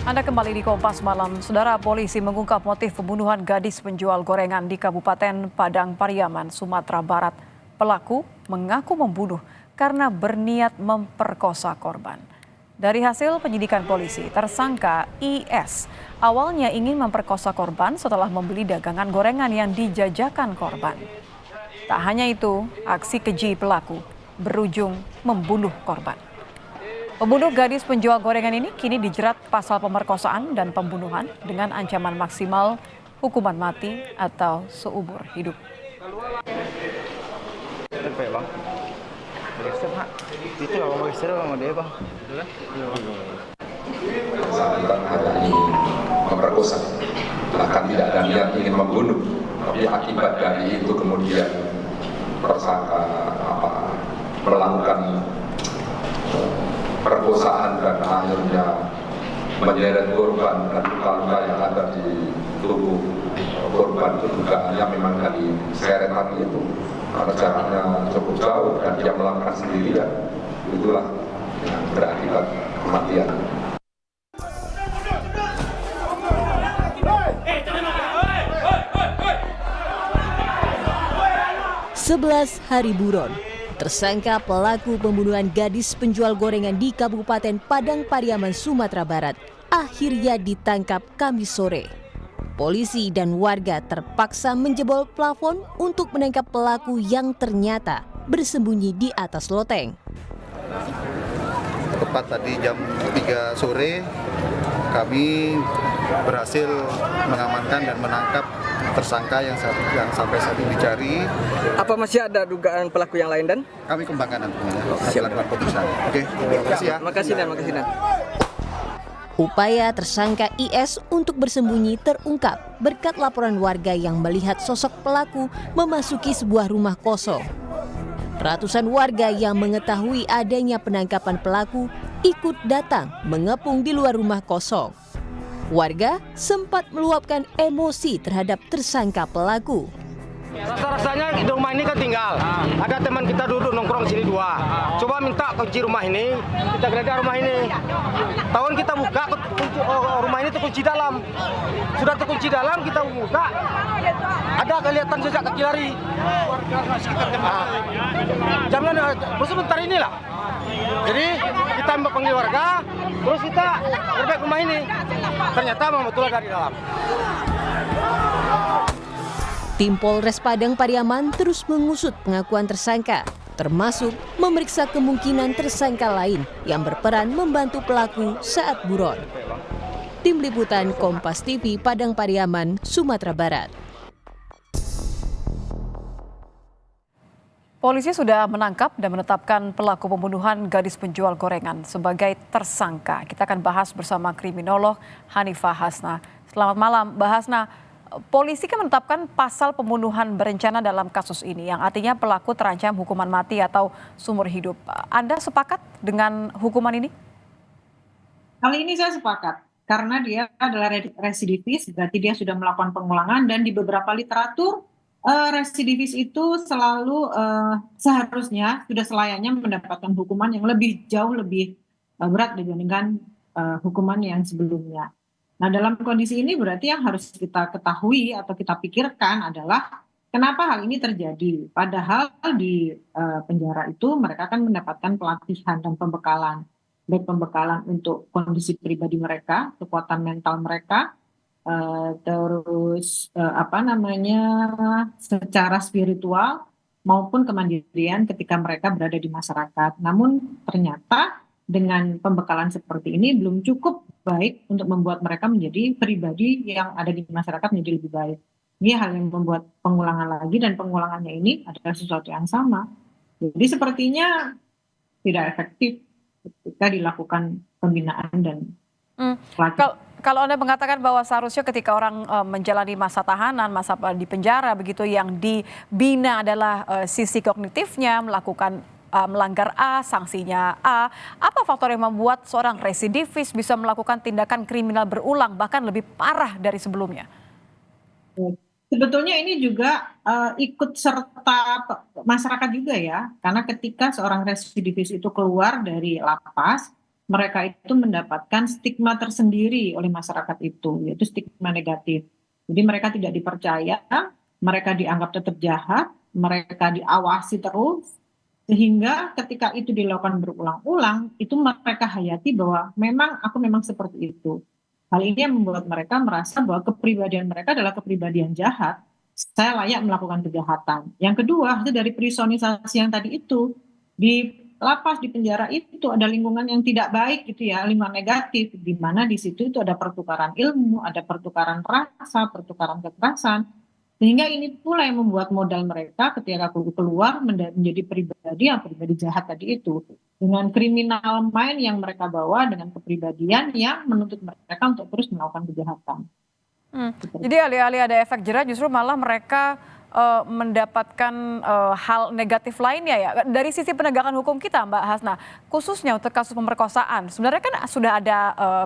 Anda kembali di Kompas Malam. Saudara, polisi mengungkap motif pembunuhan gadis penjual gorengan di Kabupaten Padang Pariaman, Sumatera Barat. Pelaku mengaku membunuh karena berniat memperkosa korban. Dari hasil penyidikan polisi, tersangka IS awalnya ingin memperkosa korban setelah membeli dagangan gorengan yang dijajakan korban. Tak hanya itu, aksi keji pelaku berujung membunuh korban. Pembunuh gadis penjual gorengan ini kini dijerat pasal pemerkosaan dan pembunuhan dengan ancaman maksimal hukuman mati atau seumur hidup. Bersangkutan hanya ingin memperkosa, bahkan tidak ada niat ingin membunuh, tapi akibat dari itu kemudian tersangka melakukan perkosaan dan akhirnya menyeret korban dan luka-luka yang ada di tubuh korban itu dugaannya memang dari seretan itu karena jaraknya cukup jauh dan dia melakukan sendirian, itulah yang berakibat kematian. 11 hari buron, tersangka pelaku pembunuhan gadis penjual gorengan di Kabupaten Padang Pariaman, Sumatera Barat akhirnya ditangkap Kamis sore. Polisi dan warga terpaksa menjebol plafon untuk menangkap pelaku yang ternyata bersembunyi di atas loteng. Tepat tadi jam 3 sore, kami berhasil mengamankan dan menangkap tersangka yang sampai saat ini dicari. Apa masih ada dugaan pelaku yang lain dan? Kami kembangkan nantinya, hasil lakukan pemeriksaan. Oke, terima kasih ya. Makasih dan. Upaya tersangka IS untuk bersembunyi terungkap berkat laporan warga yang melihat sosok pelaku memasuki sebuah rumah kosong. Ratusan warga yang mengetahui adanya penangkapan pelaku ikut datang mengepung di luar rumah kosong. Warga sempat meluapkan emosi terhadap tersangka pelaku. Rasa-rasanya di rumah ini kan tinggal. Ada teman kita duduk nongkrong sini dua. Coba minta kunci rumah ini, kita geledah rumah ini. Tahun kita buka rumah ini terkunci dalam. Sudah terkunci dalam, kita buka. Ada kelihatan jejak kaki lari. Jam sebentar inilah. Jadi kita panggil warga, terus kita gerbek rumah ini. Ternyata memang betul dari dalam. Tim Polres Padang Pariaman terus mengusut pengakuan tersangka, termasuk memeriksa kemungkinan tersangka lain yang berperan membantu pelaku saat buron. Tim Liputan Kompas TV Padang Pariaman, Sumatera Barat. Polisi sudah menangkap dan menetapkan pelaku pembunuhan gadis penjual gorengan sebagai tersangka. Kita akan bahas bersama kriminolog Hanifah Hasna. Selamat malam, Mbak Hasna. Polisi kan menetapkan pasal pembunuhan berencana dalam kasus ini, yang artinya pelaku terancam hukuman mati atau seumur hidup. Anda sepakat dengan hukuman ini? Kali ini saya sepakat, karena dia adalah residivis, berarti dia sudah melakukan pengulangan, dan di beberapa literatur, residivis itu selalu seharusnya sudah selayaknya mendapatkan hukuman yang jauh lebih berat dibandingkan hukuman yang sebelumnya. Nah, dalam kondisi ini berarti yang harus kita ketahui atau kita pikirkan adalah kenapa hal ini terjadi. Padahal di penjara itu mereka kan mendapatkan pelatihan dan pembekalan, baik pembekalan untuk kondisi pribadi mereka, kekuatan mental mereka, terus secara spiritual maupun kemandirian ketika mereka berada di masyarakat. Namun ternyata dengan pembekalan seperti ini belum cukup baik untuk membuat mereka menjadi pribadi yang ada di masyarakat menjadi lebih baik. Ini hal yang membuat pengulangan lagi, dan pengulangannya ini adalah sesuatu yang sama. Jadi sepertinya tidak efektif ketika dilakukan pembinaan dan pelatihan. Kalau Anda mengatakan bahwa seharusnya ketika orang menjalani masa tahanan, masa di penjara begitu, yang dibina adalah sisi kognitifnya, melakukan melanggar A, sanksinya A. Apa faktor yang membuat seorang residivis bisa melakukan tindakan kriminal berulang, bahkan lebih parah dari sebelumnya? Sebetulnya ini juga ikut serta masyarakat juga ya, karena ketika seorang residivis itu keluar dari lapas, mereka itu mendapatkan stigma tersendiri oleh masyarakat itu, yaitu stigma negatif. Jadi mereka tidak dipercaya, mereka dianggap tetap jahat, mereka diawasi terus, sehingga ketika itu dilakukan berulang-ulang, itu mereka hayati bahwa aku memang seperti itu. Hal ini yang membuat mereka merasa bahwa kepribadian mereka adalah kepribadian jahat, saya layak melakukan kejahatan. Yang kedua, itu dari personisasi yang tadi itu, di lapas, di penjara itu ada lingkungan yang tidak baik gitu ya, lingkungan negatif, di mana di situ itu ada pertukaran ilmu, ada pertukaran rasa, pertukaran kekerasan, sehingga ini pula yang membuat modal mereka ketika keluar menjadi pribadi jahat tadi itu, dengan kriminal mind yang mereka bawa, dengan kepribadian yang menuntut mereka untuk terus melakukan kejahatan. Jadi alih-alih ada efek jerah justru malah mereka mendapatkan hal negatif lainnya ya. Dari sisi penegakan hukum kita Mbak Hasna, khususnya untuk kasus pemerkosaan, sebenarnya kan sudah ada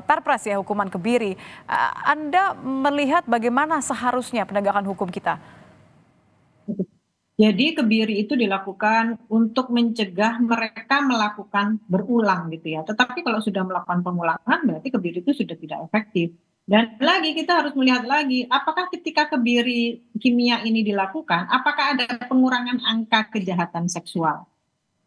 perpres ya, hukuman kebiri. Anda melihat bagaimana seharusnya penegakan hukum kita? Jadi kebiri itu dilakukan untuk mencegah mereka melakukan berulang gitu ya. Tetapi kalau sudah melakukan pengulangan berarti kebiri itu sudah tidak efektif. Dan lagi kita harus melihat lagi, apakah ketika kebiri kimia ini dilakukan, apakah ada pengurangan angka kejahatan seksual?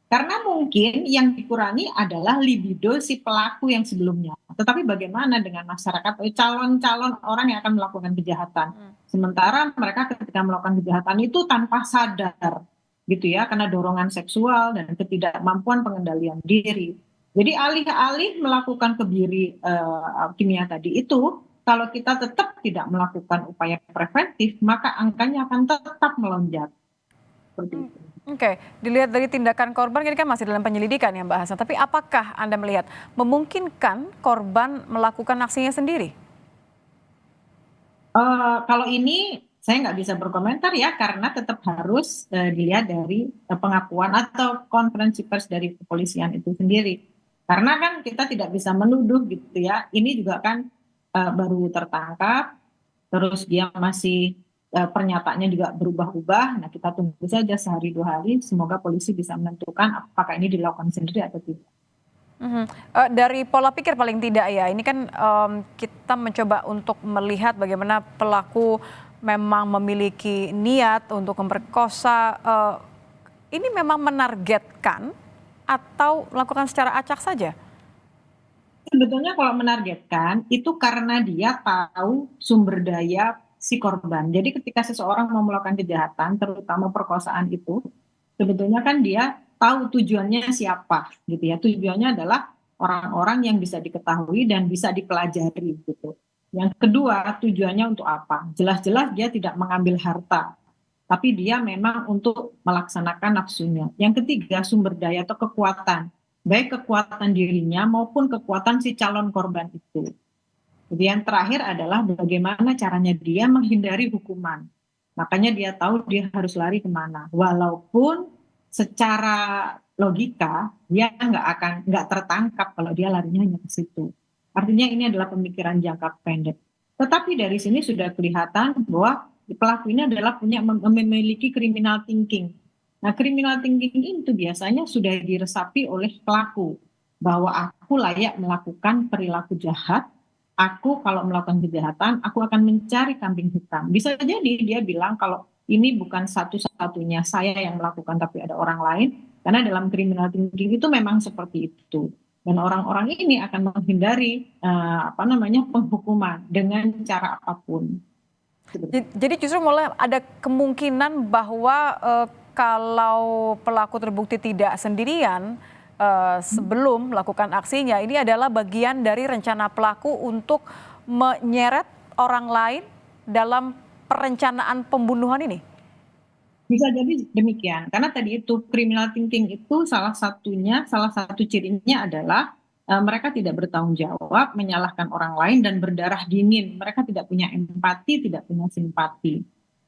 Karena mungkin yang dikurangi adalah libido si pelaku yang sebelumnya. Tetapi bagaimana dengan masyarakat atau calon-calon orang yang akan melakukan kejahatan? Sementara mereka ketika melakukan kejahatan itu tanpa sadar, gitu ya, karena dorongan seksual dan ketidakmampuan pengendalian diri. Jadi alih-alih melakukan kebiri kimia tadi itu, kalau kita tetap tidak melakukan upaya preventif, maka angkanya akan tetap melonjak. Seperti itu. Oke, dilihat dari tindakan korban ini kan masih dalam penyelidikan ya Mbak Hasna. Tapi apakah Anda melihat memungkinkan korban melakukan aksinya sendiri? Kalau ini saya nggak bisa berkomentar ya, karena tetap harus dilihat dari pengakuan atau konferensi pers dari kepolisian itu sendiri. Karena kan kita tidak bisa menuduh gitu ya. Ini juga kan baru tertangkap, terus dia masih pernyataannya juga berubah-ubah. Nah, kita tunggu saja sehari 2 hari, semoga polisi bisa menentukan apakah ini dilakukan sendiri atau tidak. Dari pola pikir paling tidak ya, ini kan kita mencoba untuk melihat bagaimana pelaku memang memiliki niat untuk memperkosa. Ini memang menargetkan atau melakukan secara acak saja? Sebetulnya kalau menargetkan itu karena dia tahu sumber daya si korban. Jadi ketika seseorang mau melakukan kejahatan, terutama perkosaan itu, sebetulnya kan dia tahu tujuannya siapa gitu ya. Tujuannya adalah orang-orang yang bisa diketahui dan bisa dipelajari gitu. Yang kedua, tujuannya untuk apa? Jelas-jelas dia tidak mengambil harta, tapi dia memang untuk melaksanakan nafsunya. Yang ketiga, sumber daya atau kekuatan, baik kekuatan dirinya maupun kekuatan si calon korban itu. Jadi yang terakhir adalah bagaimana caranya dia menghindari hukuman. Makanya dia tahu dia harus lari kemana. Walaupun secara logika dia nggak tertangkap kalau dia larinya hanya ke situ. Artinya ini adalah pemikiran jangka pendek. Tetapi dari sini sudah kelihatan bahwa pelaku ini adalah memiliki criminal thinking. Nah, criminal thinking itu biasanya sudah diresapi oleh pelaku bahwa aku layak melakukan perilaku jahat. Aku kalau melakukan kejahatan, aku akan mencari kambing hitam. Bisa jadi dia bilang kalau ini bukan satu-satunya saya yang melakukan, tapi ada orang lain. Karena dalam criminal thinking itu memang seperti itu. Dan orang-orang ini akan menghindari penghukuman dengan cara apapun. Jadi justru mulai ada kemungkinan bahwa kalau pelaku terbukti tidak sendirian sebelum melakukan aksinya, ini adalah bagian dari rencana pelaku untuk menyeret orang lain dalam perencanaan pembunuhan ini? Bisa jadi demikian, karena tadi itu criminal thinking itu salah satu cirinya adalah mereka tidak bertanggung jawab, menyalahkan orang lain dan berdarah dingin. Mereka tidak punya empati, tidak punya simpati.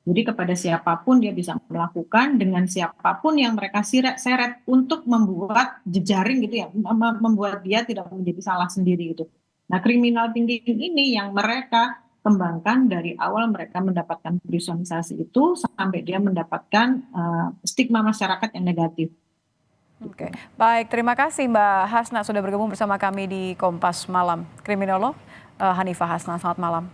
Jadi kepada siapapun dia bisa melakukan, dengan siapapun yang mereka seret untuk membuat jejaring gitu ya, membuat dia tidak menjadi salah sendiri gitu. Nah, criminal thinking ini yang mereka kembangkan dari awal mereka mendapatkan personisasi itu sampai dia mendapatkan stigma masyarakat yang negatif. Oke, baik. Terima kasih Mbak Hasna sudah bergabung bersama kami di Kompas Malam. Kriminolog Hanifah Hasna, selamat malam.